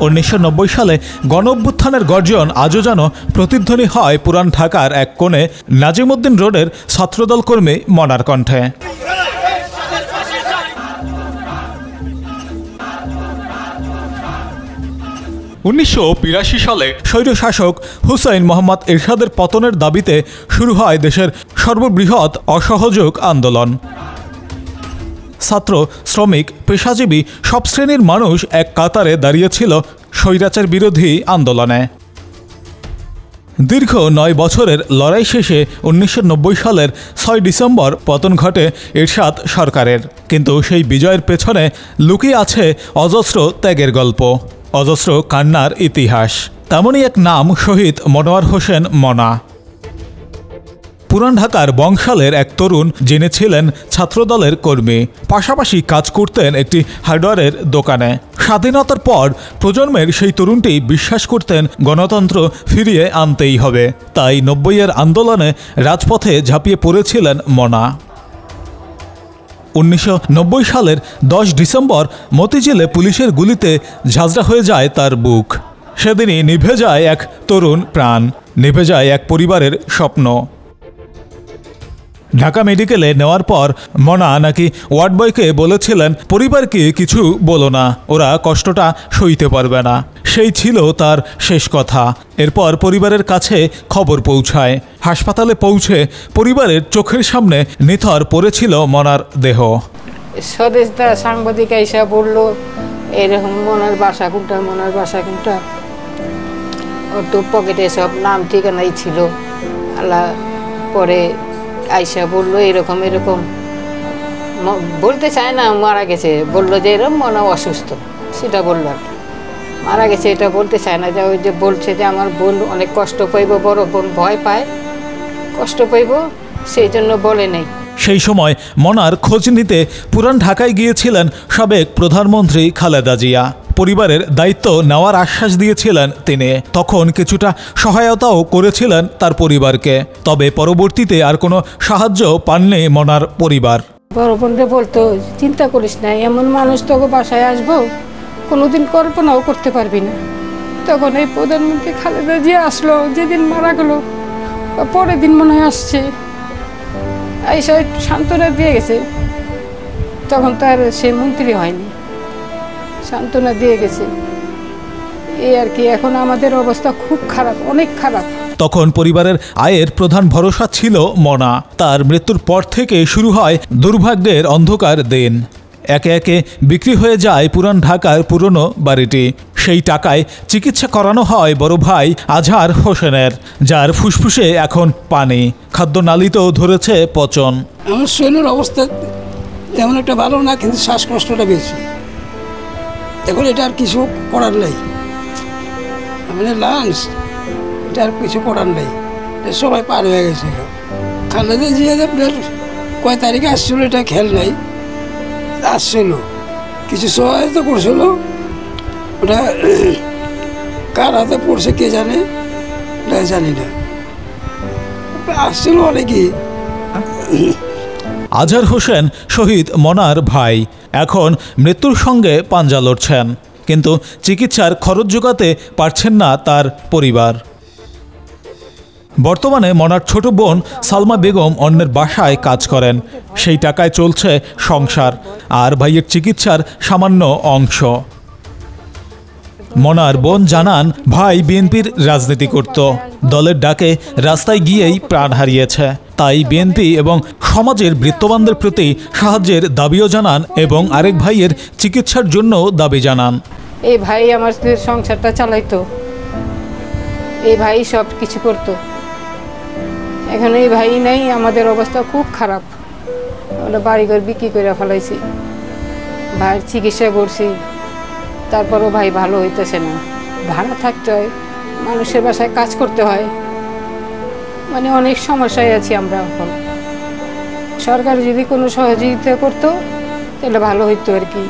1990 সালে গণঅভ্যুত্থানের গর্জন আজও যেন প্রতিধ্বনি হয় পুরান ঢাকার এক কোণে নাজিমউদ্দিন রোডের ছাত্রদল কর্মী মনার কণ্ঠে। 1982 সালে স্বৈরশাসক হুসাইন মোহাম্মদ এরশাদের পতনের দাবিতে শুরু হয় দেশের সর্ববৃহৎ অসহযোগ আন্দোলন। ছাত্র, শ্রমিক, পেশাজীবী সব শ্রেণীর মানুষ এক কাতারে দাঁড়িয়েছিল স্বৈরাচার বিরোধী আন্দোলনে। দীর্ঘ 9 বছরের লড়াই শেষে 1990 সালের 6 ডিসেম্বর পতন ঘটে এরশাদ সরকারের। কিন্তু সেই বিজয়ের পেছনে লুকিয়ে আছে অজস্র ত্যাগের গল্প, অজস্র কান্নার ইতিহাস। তেমনই এক নাম শহীদ মনোয়ার হোসেন মনা। পুরান ঢাকার বংশালের এক তরুণ, যিনি ছিলেন ছাত্রদলের কর্মী, পাশাপাশি কাজ করতেন একটি হার্ডওয়্যারের দোকানে। স্বাধীনতার পর প্রজন্মের সেই তরুণটি বিশ্বাস করতেন গণতন্ত্র ফিরিয়ে আনতেই হবে। তাই 90-এর আন্দোলনে রাজপথে ঝাঁপিয়ে পড়েছিলেন মনা। 1990 সালের 10 ডিসেম্বর মতিঝিলে পুলিশের গুলিতে ঝাঁঝরা হয়ে যায় তার বুক। সেদিনই নিভে যায় এক তরুণ প্রাণ, নিভে যায় এক পরিবারের স্বপ্ন। ঢাকা মেডিকেলে নেওয়ার পর মনা নাকি ওয়ার্ড বয়কে বলেছিলেন, পরিবারকে কিছু বলো না, ওরা কষ্টটা সইতে পারবে না। সেই ছিল তার শেষ কথা। এরপর পরিবারের কাছে খবর পৌঁছায়। হাসপাতালে পৌঁছে পরিবারের চোখের সামনে নিথর পড়েছিল মনার দেহ। স্বদেশদা সাংবাদিক এসে বলল, এরকম মনার বাসা কোনটা। ওর তো পকেটে সব নাম ঠিকানাই ছিল। আল্লাহ পরে আইসা বললো এরকম বলতে চায় না মারা গেছে, বললো যে এরকম মনে অসুস্থ, সেটা বললো। মারা গেছে এটা বলতে চায় না, যে ওই যে বলছে যে আমার বোন অনেক কষ্ট পাইব, বড় বোন ভয় পায়, কষ্ট পাইব, সেই জন্য বলে নেই। সেই সময় মনার খোঁজ নিতে পুরান ঢাকায় গিয়েছিলেন সাবেক প্রধানমন্ত্রী খালেদা জিয়া। পরিবারের দায়িত্ব নেওয়ার আশ্বাস দিয়েছিলেন তিনি। তখন কিছুটা সহায়তাও করেছিলেন তার পরিবারকে। তবে পরবর্তীতে আর কোনো সাহায্য পাননি মনার পরিবার। বড় বোনকে বলতো, চিন্তা করিস না, এমন মানুষ তোকে বাসায় আসবো কোনোদিন কল্পনাও করতে পারবি না। তখন এই প্রধানমন্ত্রী খালেদা জিয়া আসলো, যেদিন মারা গেল পরের দিন মনে হয় আসছে, আইসা সান্ত্বনা দিয়ে গেছে। তখন তার সে মন্ত্রী হয়নি, সান্ত্বনা দিয়ে গেছে, এই আর কি। এখন আমাদের অবস্থা খুব খারাপ, অনেক খারাপ। তখন পরিবারের আয়ের প্রধান ভরসা ছিল মনা। তার মৃত্যুর পর থেকে শুরু হয় দুর্ভাগ্যের অন্ধকার দিন। একে একে বিক্রি হয়ে যায় পুরান ঢাকার পুরনো বাড়িটি। সেই টাকায় চিকিৎসা করানো হয় বড় ভাই আজহার হোসেনের, যার ফুসফুসে এখন পানি, খাদ্যনালীতেও ধরেছে পচন। আমার শরীরের অবস্থা তেমন একটা ভালো না, কিন্তু শ্বাসকষ্টটা বেশি। এখন এটা আর কিছু করার নেই, আমাদের লাঞ্চ, এটা আর কিছু করার নেই, সবাই পার হয়ে গেছে। খালেদা জিয়া আপনার কয় তারিখে আসছিল এটা খেয়াল নাই, আসছিল কিছু সহায়তা করছিল, ওটা কার হাতে পড়ছে কে জানে, ওটা জানি না, আসছিল অনেকেই। আজহার হোসেন শহীদ মনার ভাই, এখন মৃত্যুর সঙ্গে পাঞ্জা লড়ছেন, কিন্তু চিকিৎসার খরচ জোগাতে পারছেন না তার পরিবার। বর্তমানে মনার ছোট বোন সালমা বেগম অন্যের বাসায় কাজ করেন। সেই টাকায় চলছে সংসার আর ভাইয়ের চিকিৎসার সামান্য অংশ। মনার বোন জানান, ভাই বিএনপির রাজনীতি করত, দলের ডাকে রাস্তায় গিয়েই প্রাণ হারিয়েছে। তাই বিএনপি এবং সমাজের বৃত্তবানদের প্রতি সাহায্যের দাবিও জানান এবং আরেক ভাইয়ের চিকিৎসার জন্য দাবি জানান। এই ভাই আমার সংসারটা চালাইতো, এই ভাই সব কিছু করতো, এখন এই ভাই নাই, আমাদের অবস্থা খুব খারাপ। আমরা বাড়িঘর বিক্রি করে ফেলাইছি, ভাইয়ের চিকিৎসা করছি, তারপরও ভাই ভালো হইতেছে না। ভাড়া থাকতে হয়, মানুষের বাসায় কাজ করতে হয়, মানে অনেক সমস্যায় আছি আমরা। এখন সরকার যদি কোনো সহযোগিতা করতো তাহলে ভালো হইতো আর কি,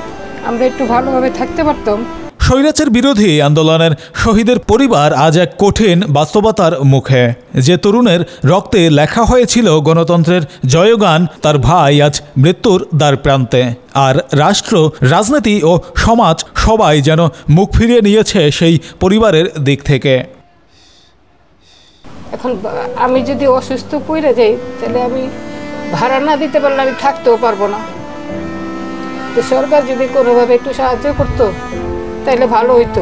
আমরা একটু ভালোভাবে থাকতে পারতাম। স্বৈরাচার বিরোধী আন্দোলনের শহীদের পরিবার আজ এক কঠিন বাস্তবতার মুখে। যে তরুণের রক্তে লেখা হয়েছিল গণতন্ত্রের জয়গান, তার ভাই আজ মৃত্যুর দ্বার প্রান্তে। আর রাষ্ট্র, রাজনীতি ও সমাজ সবাই যেন মুখ ফিরিয়ে নিয়েছে সেই পরিবারের দিক থেকে। এখন আমি যদি অসুস্থ পড়ে যাই, তাহলে আমি ভাড়া না দিতে পারলে আমি থাকতেও পারবো না। তো সরকার যদি কোনোভাবে একটু সাহায্য করতো তাহলে ভালো হইতো।